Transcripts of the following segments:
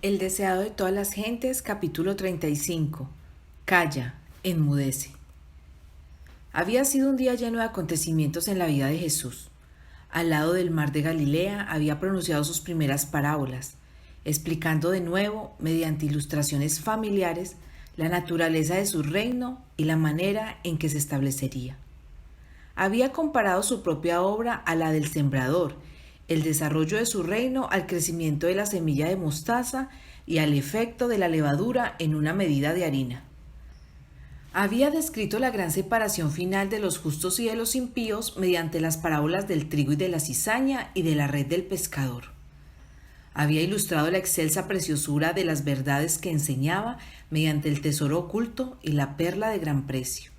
El deseado de todas las gentes, capítulo 35. Calla, enmudece. Había sido un día lleno de acontecimientos en la vida de Jesús. Al lado del mar de Galilea había pronunciado sus primeras parábolas, explicando de nuevo, mediante ilustraciones familiares, la naturaleza de su reino y la manera en que se establecería. Había comparado su propia obra a la del sembrador, el desarrollo de su reino al crecimiento de la semilla de mostaza y al efecto de la levadura en una medida de harina. Había descrito la gran separación final de los justos y de los impíos mediante las parábolas del trigo y de la cizaña y de la red del pescador. Había ilustrado la excelsa preciosura de las verdades que enseñaba mediante el tesoro oculto y la perla de gran precio,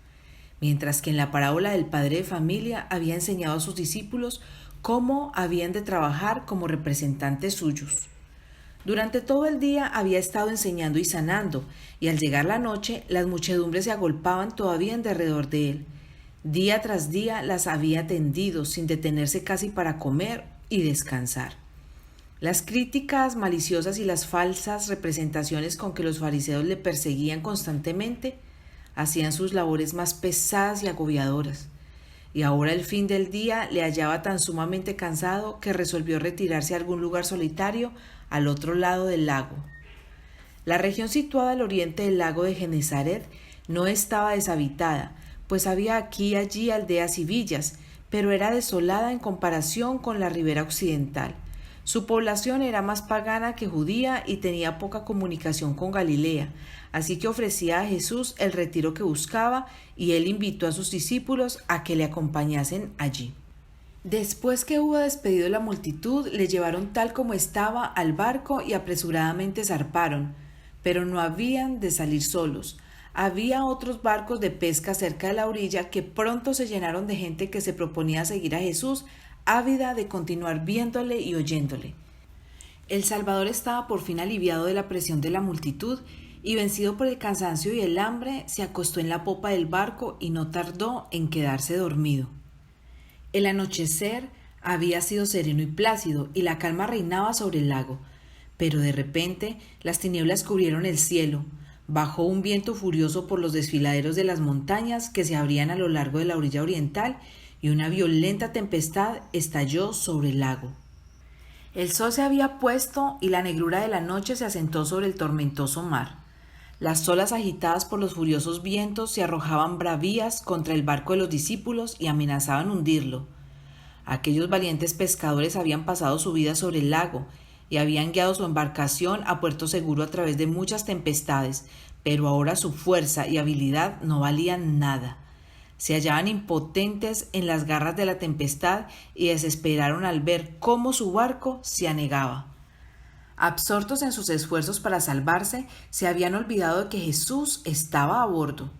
mientras que en la parábola del padre de familia había enseñado a sus discípulos cómo habían de trabajar como representantes suyos. Durante todo el día había estado enseñando y sanando, y al llegar la noche las muchedumbres se agolpaban todavía en derredor de él. Día tras día las había atendido, sin detenerse casi para comer y descansar. Las críticas maliciosas y las falsas representaciones con que los fariseos le perseguían constantemente hacían sus labores más pesadas y agobiadoras. Y ahora el fin del día le hallaba tan sumamente cansado que resolvió retirarse a algún lugar solitario al otro lado del lago. La región situada al oriente del lago de Genesaret no estaba deshabitada, pues había aquí y allí aldeas y villas, pero era desolada en comparación con la ribera occidental. Su población era más pagana que judía y tenía poca comunicación con Galilea, así que ofrecía a Jesús el retiro que buscaba y él invitó a sus discípulos a que le acompañasen allí. Después que hubo despedido la multitud, le llevaron tal como estaba al barco y apresuradamente zarparon, pero no habían de salir solos. Había otros barcos de pesca cerca de la orilla que pronto se llenaron de gente que se proponía seguir a Jesús, ávida de continuar viéndole y oyéndole. El Salvador estaba por fin aliviado de la presión de la multitud y vencido por el cansancio y el hambre, se acostó en la popa del barco y no tardó en quedarse dormido. El anochecer había sido sereno y plácido y la calma reinaba sobre el lago, pero de repente las tinieblas cubrieron el cielo, bajó un viento furioso por los desfiladeros de las montañas que se abrían a lo largo de la orilla oriental y una violenta tempestad estalló sobre el lago. El sol se había puesto y la negrura de la noche se asentó sobre el tormentoso mar. Las olas agitadas por los furiosos vientos se arrojaban bravías contra el barco de los discípulos y amenazaban hundirlo. Aquellos valientes pescadores habían pasado su vida sobre el lago y habían guiado su embarcación a puerto seguro a través de muchas tempestades, pero ahora su fuerza y habilidad no valían nada. Se hallaban impotentes en las garras de la tempestad y desesperaron al ver cómo su barco se anegaba. Absortos en sus esfuerzos para salvarse, se habían olvidado de que Jesús estaba a bordo.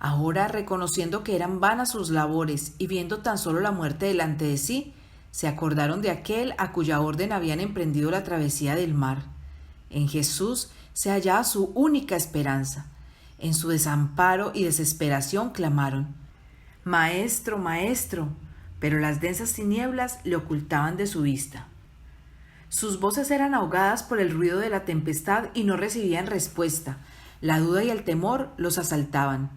Ahora, reconociendo que eran vanas sus labores y viendo tan solo la muerte delante de sí, se acordaron de aquel a cuya orden habían emprendido la travesía del mar. En Jesús se hallaba su única esperanza. En su desamparo y desesperación clamaron: «Maestro, maestro», pero las densas tinieblas le ocultaban de su vista. Sus voces eran ahogadas por el ruido de la tempestad y no recibían respuesta. La duda y el temor los asaltaban.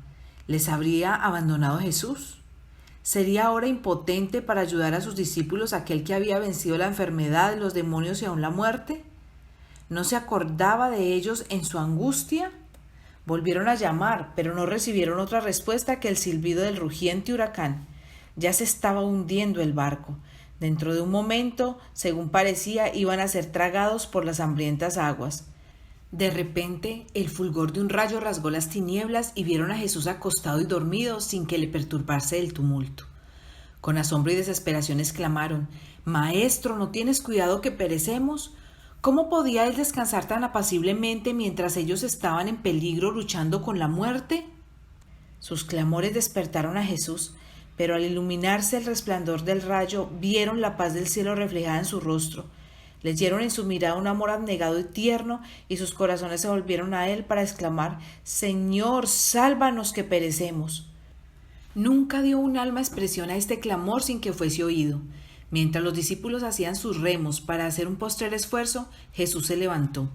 ¿Les habría abandonado Jesús? ¿Sería ahora impotente para ayudar a sus discípulos aquel que había vencido la enfermedad, los demonios y aún la muerte? ¿No se acordaba de ellos en su angustia? Volvieron a llamar, pero no recibieron otra respuesta que el silbido del rugiente huracán. Ya se estaba hundiendo el barco. Dentro de un momento, según parecía, iban a ser tragados por las hambrientas aguas. De repente, el fulgor de un rayo rasgó las tinieblas y vieron a Jesús acostado y dormido sin que le perturbase el tumulto. Con asombro y desesperación exclamaron: «Maestro, ¿no tienes cuidado que perecemos?». ¿Cómo podía él descansar tan apaciblemente mientras ellos estaban en peligro luchando con la muerte? Sus clamores despertaron a Jesús, pero al iluminarse el resplandor del rayo, vieron la paz del cielo reflejada en su rostro. Leyeron en su mirada un amor abnegado y tierno, y sus corazones se volvieron a él para exclamar: «Señor, sálvanos que perecemos». Nunca dio un alma expresión a este clamor sin que fuese oído. Mientras los discípulos hacían sus remos para hacer un postrer esfuerzo, Jesús se levantó.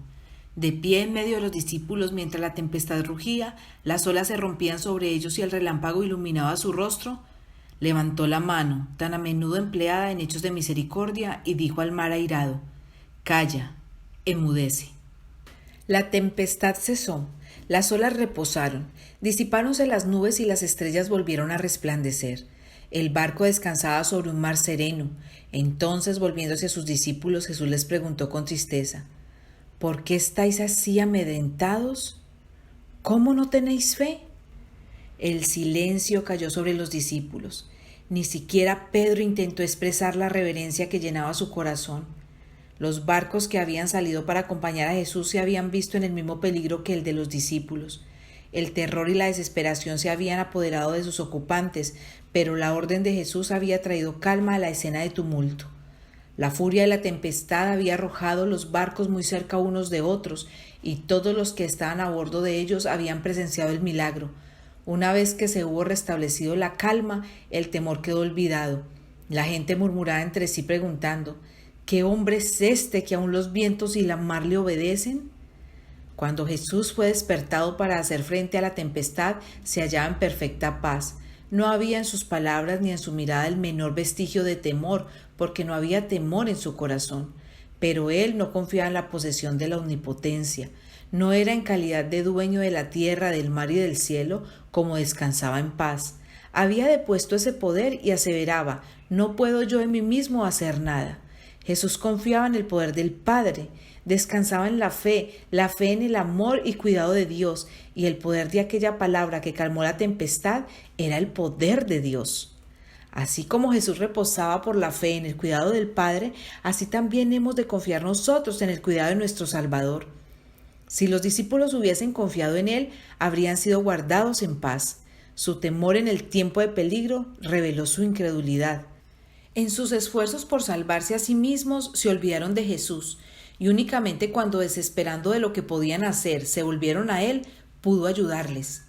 De pie en medio de los discípulos mientras la tempestad rugía, las olas se rompían sobre ellos y el relámpago iluminaba su rostro, levantó la mano, tan a menudo empleada en hechos de misericordia, y dijo al mar airado: «Calla, enmudece». La tempestad cesó, las olas reposaron, disipáronse las nubes y las estrellas volvieron a resplandecer. El barco descansaba sobre un mar sereno. Entonces, volviéndose a sus discípulos, Jesús les preguntó con tristeza: ¿por qué estáis así amedrentados? ¿Cómo no tenéis fe? El silencio cayó sobre los discípulos. Ni siquiera Pedro intentó expresar la reverencia que llenaba su corazón. Los barcos que habían salido para acompañar a Jesús se habían visto en el mismo peligro que el de los discípulos. El terror y la desesperación se habían apoderado de sus ocupantes, pero la orden de Jesús había traído calma a la escena de tumulto. La furia de la tempestad había arrojado los barcos muy cerca unos de otros, y todos los que estaban a bordo de ellos habían presenciado el milagro. Una vez que se hubo restablecido la calma, el temor quedó olvidado. La gente murmuraba entre sí preguntando: ¿qué hombre es este que aun los vientos y la mar le obedecen? Cuando Jesús fue despertado para hacer frente a la tempestad, se hallaba en perfecta paz. No había en sus palabras ni en su mirada el menor vestigio de temor, porque no había temor en su corazón. Pero él no confiaba en la posesión de la omnipotencia. No era en calidad de dueño de la tierra, del mar y del cielo, como descansaba en paz. Había depuesto ese poder y aseveraba: no puedo yo en mí mismo hacer nada. Jesús confiaba en el poder del Padre, descansaba en la fe en el amor y cuidado de Dios, y el poder de aquella palabra que calmó la tempestad era el poder de Dios. Así como Jesús reposaba por la fe en el cuidado del Padre, así también hemos de confiar nosotros en el cuidado de nuestro Salvador. Si los discípulos hubiesen confiado en Él, habrían sido guardados en paz. Su temor en el tiempo de peligro reveló su incredulidad. En sus esfuerzos por salvarse a sí mismos, se olvidaron de Jesús, y únicamente cuando, desesperando de lo que podían hacer, se volvieron a Él, pudo ayudarles.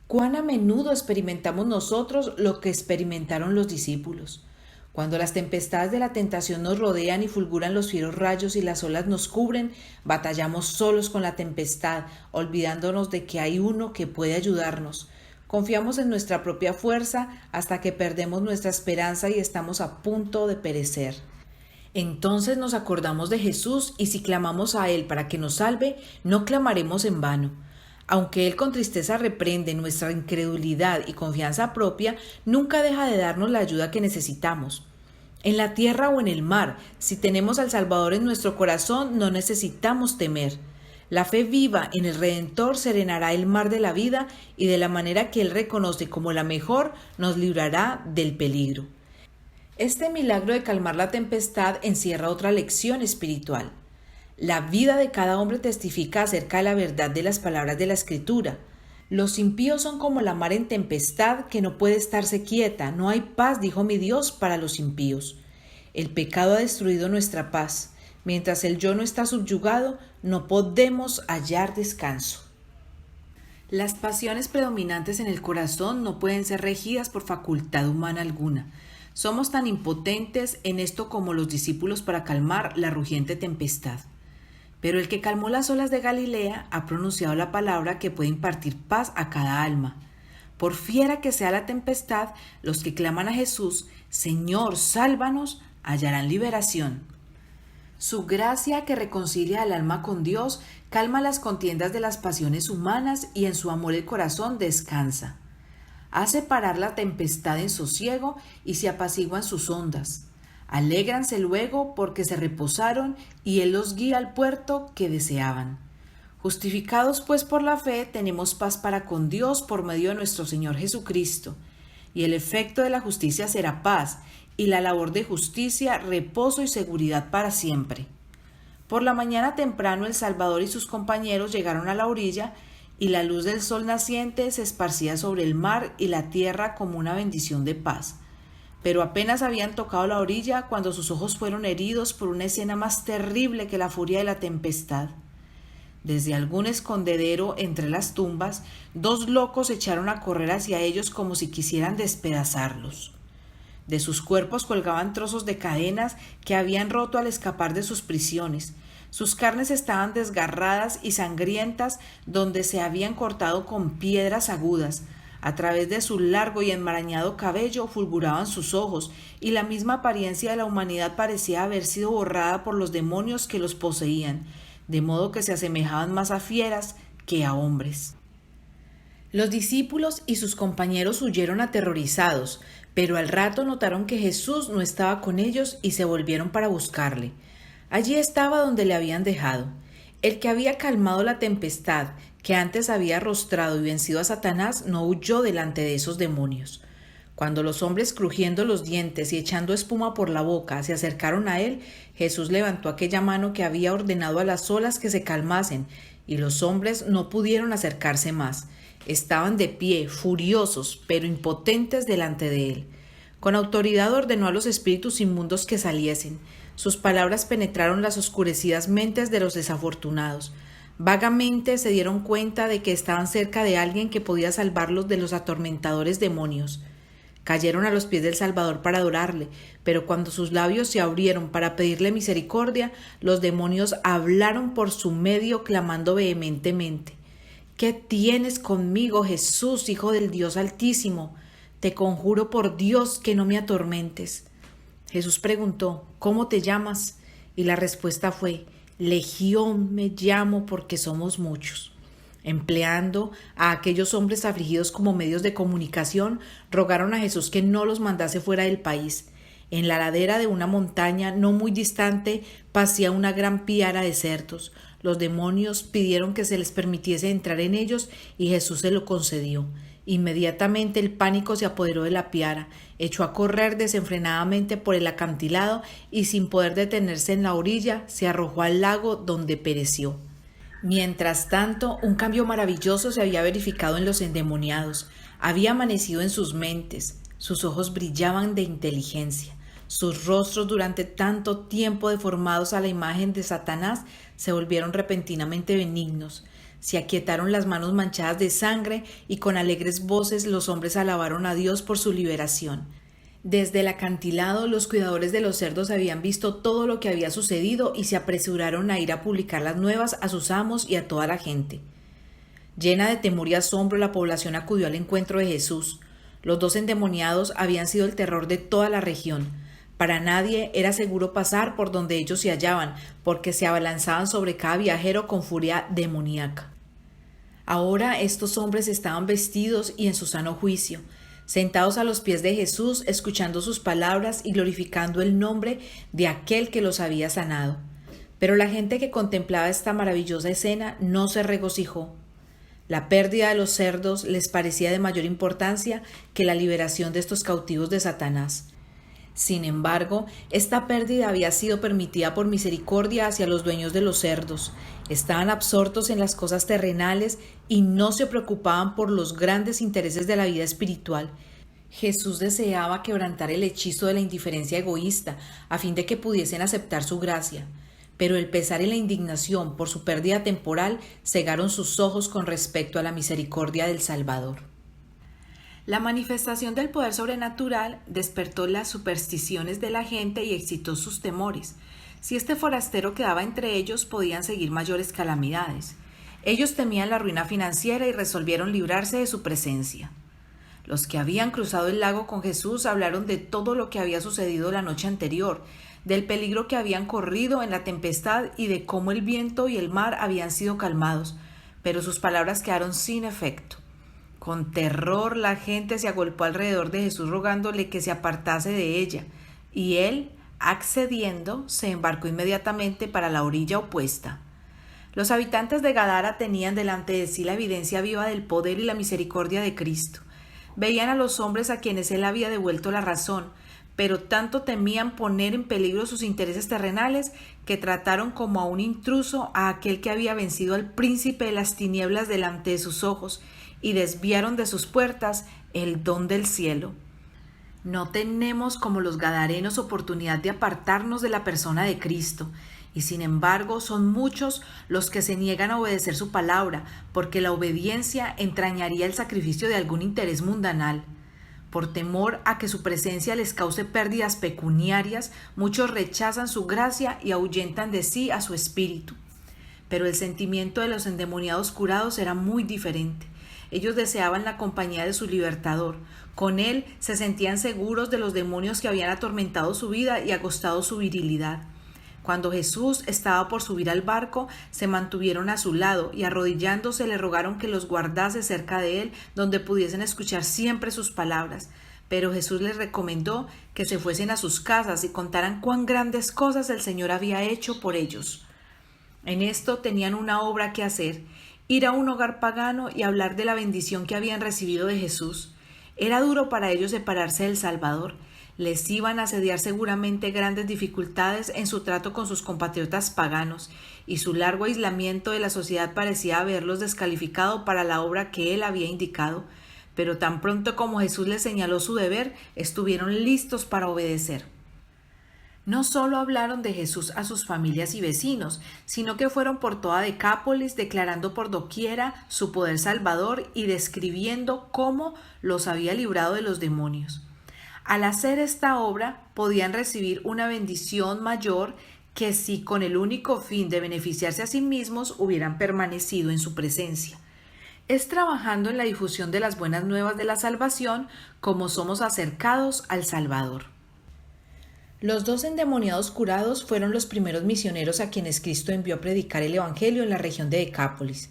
¿Cuán a menudo experimentamos nosotros lo que experimentaron los discípulos? Cuando las tempestades de la tentación nos rodean y fulguran los fieros rayos y las olas nos cubren, batallamos solos con la tempestad, olvidándonos de que hay uno que puede ayudarnos. Confiamos en nuestra propia fuerza hasta que perdemos nuestra esperanza y estamos a punto de perecer. Entonces nos acordamos de Jesús, y si clamamos a Él para que nos salve, no clamaremos en vano. Aunque Él con tristeza reprende nuestra incredulidad y confianza propia, nunca deja de darnos la ayuda que necesitamos. En la tierra o en el mar, si tenemos al Salvador en nuestro corazón, no necesitamos temer. La fe viva en el Redentor serenará el mar de la vida, y de la manera que Él reconoce como la mejor, nos librará del peligro. Este milagro de calmar la tempestad encierra otra lección espiritual. La vida de cada hombre testifica acerca de la verdad de las palabras de la Escritura. Los impíos son como la mar en tempestad, que no puede estarse quieta. No hay paz, dijo mi Dios, para los impíos. El pecado ha destruido nuestra paz. Mientras el yo no está subyugado, no podemos hallar descanso. Las pasiones predominantes en el corazón no pueden ser regidas por facultad humana alguna. Somos tan impotentes en esto como los discípulos para calmar la rugiente tempestad. Pero el que calmó las olas de Galilea ha pronunciado la palabra que puede impartir paz a cada alma. Por fiera que sea la tempestad, los que claman a Jesús: Señor, sálvanos, hallarán liberación. Su gracia, que reconcilia al alma con Dios, calma las contiendas de las pasiones humanas, y en su amor el corazón descansa. Hace parar la tempestad en sosiego y se apaciguan sus ondas. Alégranse luego porque se reposaron, y Él los guía al puerto que deseaban. Justificados pues por la fe, tenemos paz para con Dios por medio de nuestro Señor Jesucristo. Y el efecto de la justicia será paz, y la labor de justicia, reposo y seguridad para siempre. Por la mañana temprano el Salvador y sus compañeros llegaron a la orilla, y la luz del sol naciente se esparcía sobre el mar y la tierra como una bendición de paz. Pero apenas habían tocado la orilla cuando sus ojos fueron heridos por una escena más terrible que la furia de la tempestad. Desde algún escondedero entre las tumbas, 2 locos echaron a correr hacia ellos como si quisieran despedazarlos. De sus cuerpos colgaban trozos de cadenas que habían roto al escapar de sus prisiones. Sus carnes estaban desgarradas y sangrientas donde se habían cortado con piedras agudas. A través de su largo y enmarañado cabello fulguraban sus ojos, y la misma apariencia de la humanidad parecía haber sido borrada por los demonios que los poseían, de modo que se asemejaban más a fieras que a hombres. Los discípulos y sus compañeros huyeron aterrorizados, pero al rato notaron que Jesús no estaba con ellos y se volvieron para buscarle. Allí estaba donde le habían dejado. El que había calmado la tempestad, que antes había arrostrado y vencido a Satanás, no huyó delante de esos demonios. Cuando los hombres, crujiendo los dientes y echando espuma por la boca, se acercaron a él, Jesús levantó aquella mano que había ordenado a las olas que se calmasen, y los hombres no pudieron acercarse más. Estaban de pie, furiosos, pero impotentes delante de él. Con autoridad ordenó a los espíritus inmundos que saliesen. Sus palabras penetraron las oscurecidas mentes de los desafortunados. Vagamente se dieron cuenta de que estaban cerca de alguien que podía salvarlos de los atormentadores demonios. Cayeron a los pies del Salvador para adorarle, pero cuando sus labios se abrieron para pedirle misericordia, los demonios hablaron por su medio, clamando vehementemente: ¿Qué tienes conmigo, Jesús, Hijo del Dios Altísimo? Te conjuro por Dios que no me atormentes. Jesús preguntó: ¿Cómo te llamas? Y la respuesta fue: Legión me llamo, porque somos muchos. Empleando a aquellos hombres afligidos como medios de comunicación, rogaron a Jesús que no los mandase fuera del país. En la ladera de una montaña no muy distante pasía una gran piara de cerdos. Los demonios pidieron que se les permitiese entrar en ellos y Jesús se lo concedió. Inmediatamente el pánico se apoderó de la piara, echó a correr desenfrenadamente por el acantilado y, sin poder detenerse en la orilla, se arrojó al lago, donde pereció. Mientras tanto, un cambio maravilloso se había verificado en los endemoniados. Había amanecido en sus mentes, sus ojos brillaban de inteligencia. Sus rostros, durante tanto tiempo deformados a la imagen de Satanás, se volvieron repentinamente benignos. Se aquietaron las manos manchadas de sangre y con alegres voces los hombres alabaron a Dios por su liberación. Desde el acantilado, los cuidadores de los cerdos habían visto todo lo que había sucedido y se apresuraron a ir a publicar las nuevas a sus amos y a toda la gente. Llena de temor y asombro, la población acudió al encuentro de Jesús. Los dos endemoniados habían sido el terror de toda la región. Para nadie era seguro pasar por donde ellos se hallaban, porque se abalanzaban sobre cada viajero con furia demoníaca. Ahora estos hombres estaban vestidos y en su sano juicio, sentados a los pies de Jesús, escuchando sus palabras y glorificando el nombre de aquel que los había sanado. Pero la gente que contemplaba esta maravillosa escena no se regocijó. La pérdida de los cerdos les parecía de mayor importancia que la liberación de estos cautivos de Satanás. Sin embargo, esta pérdida había sido permitida por misericordia hacia los dueños de los cerdos. Estaban absortos en las cosas terrenales y no se preocupaban por los grandes intereses de la vida espiritual. Jesús deseaba quebrantar el hechizo de la indiferencia egoísta a fin de que pudiesen aceptar su gracia. Pero el pesar y la indignación por su pérdida temporal cegaron sus ojos con respecto a la misericordia del Salvador. La manifestación del poder sobrenatural despertó las supersticiones de la gente y excitó sus temores. Si este forastero quedaba entre ellos, podían seguir mayores calamidades. Ellos temían la ruina financiera y resolvieron librarse de su presencia. Los que habían cruzado el lago con Jesús hablaron de todo lo que había sucedido la noche anterior, del peligro que habían corrido en la tempestad y de cómo el viento y el mar habían sido calmados, pero sus palabras quedaron sin efecto. Con terror la gente se agolpó alrededor de Jesús rogándole que se apartase de ella, y él, accediendo, se embarcó inmediatamente para la orilla opuesta. Los habitantes de Gadara tenían delante de sí la evidencia viva del poder y la misericordia de Cristo. Veían a los hombres a quienes él había devuelto la razón, pero tanto temían poner en peligro sus intereses terrenales que trataron como a un intruso a aquel que había vencido al príncipe de las tinieblas delante de sus ojos y desviaron de sus puertas el don del cielo. No tenemos como los gadarenos oportunidad de apartarnos de la persona de Cristo, y sin embargo son muchos los que se niegan a obedecer su palabra, porque la obediencia entrañaría el sacrificio de algún interés mundanal. Por temor a que su presencia les cause pérdidas pecuniarias, muchos rechazan su gracia y ahuyentan de sí a su espíritu. Pero el sentimiento de los endemoniados curados era muy diferente. Ellos deseaban la compañía de su libertador. Con él se sentían seguros de los demonios que habían atormentado su vida y agostado su virilidad. Cuando Jesús estaba por subir al barco, se mantuvieron a su lado y arrodillándose le rogaron que los guardase cerca de él, donde pudiesen escuchar siempre sus palabras. Pero Jesús les recomendó que se fuesen a sus casas y contaran cuán grandes cosas el Señor había hecho por ellos. En esto tenían una obra que hacer: ir a un hogar pagano y hablar de la bendición que habían recibido de Jesús. Era duro para ellos separarse del Salvador. Les iban a asediar seguramente grandes dificultades en su trato con sus compatriotas paganos, y su largo aislamiento de la sociedad parecía haberlos descalificado para la obra que él había indicado, pero tan pronto como Jesús les señaló su deber, estuvieron listos para obedecer. No solo hablaron de Jesús a sus familias y vecinos, sino que fueron por toda Decápolis declarando por doquiera su poder salvador y describiendo cómo los había librado de los demonios. Al hacer esta obra podían recibir una bendición mayor que si con el único fin de beneficiarse a sí mismos hubieran permanecido en su presencia. Es trabajando en la difusión de las buenas nuevas de la salvación como somos acercados al Salvador. Los 2 endemoniados curados fueron los primeros misioneros a quienes Cristo envió a predicar el Evangelio en la región de Decápolis.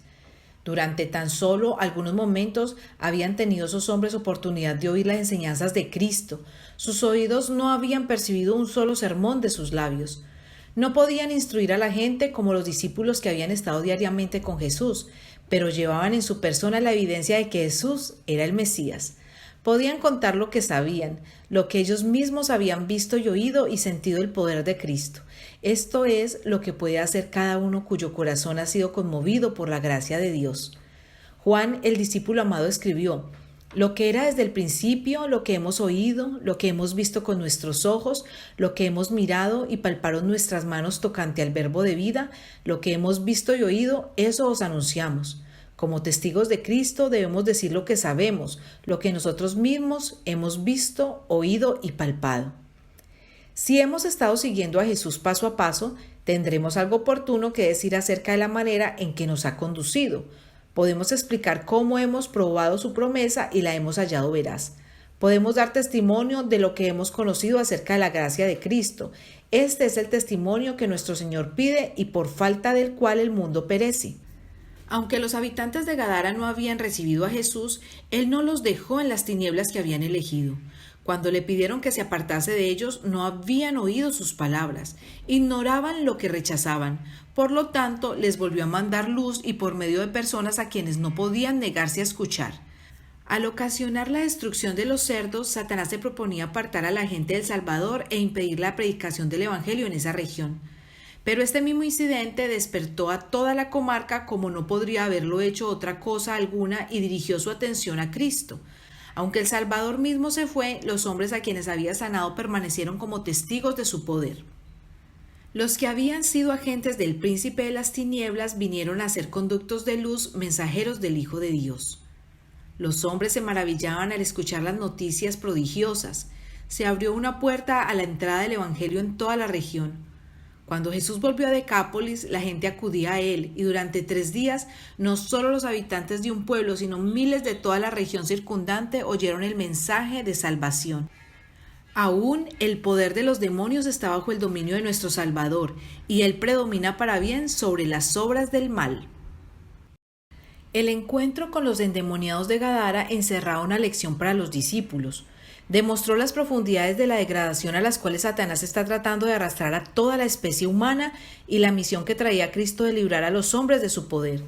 Durante tan solo algunos momentos habían tenido esos hombres oportunidad de oír las enseñanzas de Cristo. Sus oídos no habían percibido un solo sermón de sus labios. No podían instruir a la gente como los discípulos que habían estado diariamente con Jesús, pero llevaban en su persona la evidencia de que Jesús era el Mesías. Podían contar lo que sabían, lo que ellos mismos habían visto y oído y sentido el poder de Cristo. Esto es lo que puede hacer cada uno cuyo corazón ha sido conmovido por la gracia de Dios. Juan, el discípulo amado, escribió: lo que era desde el principio, lo que hemos oído, lo que hemos visto con nuestros ojos, lo que hemos mirado y palparon nuestras manos tocante al verbo de vida, lo que hemos visto y oído, eso os anunciamos. Como testigos de Cristo debemos decir lo que sabemos, lo que nosotros mismos hemos visto, oído y palpado. Si hemos estado siguiendo a Jesús paso a paso, tendremos algo oportuno que decir acerca de la manera en que nos ha conducido. Podemos explicar cómo hemos probado su promesa y la hemos hallado veraz. Podemos dar testimonio de lo que hemos conocido acerca de la gracia de Cristo. Este es el testimonio que nuestro Señor pide y por falta del cual el mundo perece. Aunque los habitantes de Gadara no habían recibido a Jesús, Él no los dejó en las tinieblas que habían elegido. Cuando le pidieron que se apartase de ellos, no habían oído sus palabras, ignoraban lo que rechazaban. Por lo tanto, les volvió a mandar luz y por medio de personas a quienes no podían negarse a escuchar. Al ocasionar la destrucción de los cerdos, Satanás se proponía apartar a la gente del Salvador e impedir la predicación del Evangelio en esa región. Pero este mismo incidente despertó a toda la comarca como no podría haberlo hecho otra cosa alguna y dirigió su atención a Cristo. Aunque el Salvador mismo se fue, los hombres a quienes había sanado permanecieron como testigos de su poder. Los que habían sido agentes del príncipe de las tinieblas vinieron a ser conductos de luz, mensajeros del Hijo de Dios. Los hombres se maravillaban al escuchar las noticias prodigiosas. Se abrió una puerta a la entrada del Evangelio en toda la región. Cuando Jesús volvió a Decápolis, la gente acudía a él y durante 3 días no solo los habitantes de un pueblo, sino miles de toda la región circundante oyeron el mensaje de salvación. Aún el poder de los demonios está bajo el dominio de nuestro Salvador y Él predomina para bien sobre las obras del mal. El encuentro con los endemoniados de Gadara encerraba una lección para los discípulos. Demostró las profundidades de la degradación a las cuales Satanás está tratando de arrastrar a toda la especie humana y la misión que traía Cristo de librar a los hombres de su poder.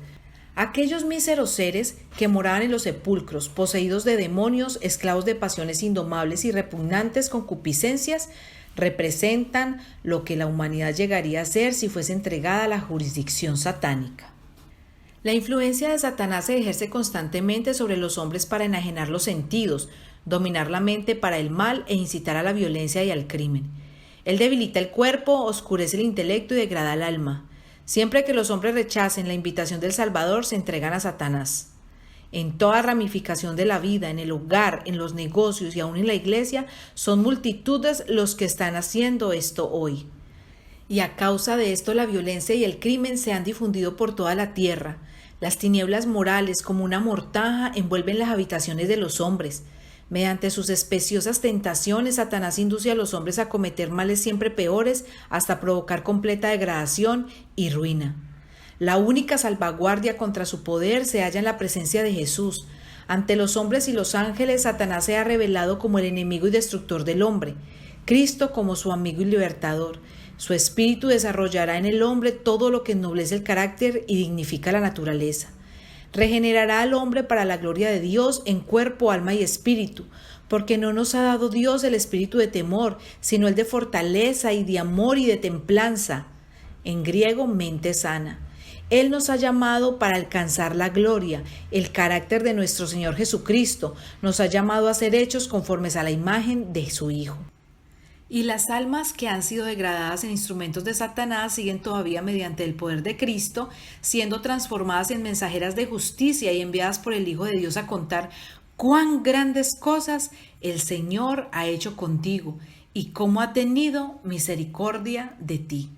Aquellos míseros seres que moraban en los sepulcros, poseídos de demonios, esclavos de pasiones indomables y repugnantes concupiscencias, representan lo que la humanidad llegaría a ser si fuese entregada a la jurisdicción satánica. La influencia de Satanás se ejerce constantemente sobre los hombres para enajenar los sentidos, dominar la mente para el mal e incitar a la violencia y al crimen. Él debilita el cuerpo, oscurece el intelecto y degrada el alma. Siempre que los hombres rechacen la invitación del Salvador, se entregan a Satanás. En toda ramificación de la vida, en el hogar, en los negocios y aún en la iglesia, son multitudes los que están haciendo esto hoy. Y a causa de esto la violencia y el crimen se han difundido por toda la tierra. Las tinieblas morales, como una mortaja, envuelven las habitaciones de los hombres. Mediante sus especiosas tentaciones, Satanás induce a los hombres a cometer males siempre peores hasta provocar completa degradación y ruina. La única salvaguardia contra su poder se halla en la presencia de Jesús. Ante los hombres y los ángeles, Satanás se ha revelado como el enemigo y destructor del hombre, Cristo como su amigo y libertador. Su espíritu desarrollará en el hombre todo lo que ennoblece el carácter y dignifica la naturaleza. Regenerará al hombre para la gloria de Dios en cuerpo, alma y espíritu, porque no nos ha dado Dios el espíritu de temor, sino el de fortaleza y de amor y de templanza. En griego, mente sana. Él nos ha llamado para alcanzar la gloria, el carácter de nuestro Señor Jesucristo. Nos ha llamado a ser hechos conformes a la imagen de su Hijo. Y las almas que han sido degradadas en instrumentos de Satanás siguen todavía mediante el poder de Cristo, siendo transformadas en mensajeras de justicia y enviadas por el Hijo de Dios a contar cuán grandes cosas el Señor ha hecho contigo y cómo ha tenido misericordia de ti.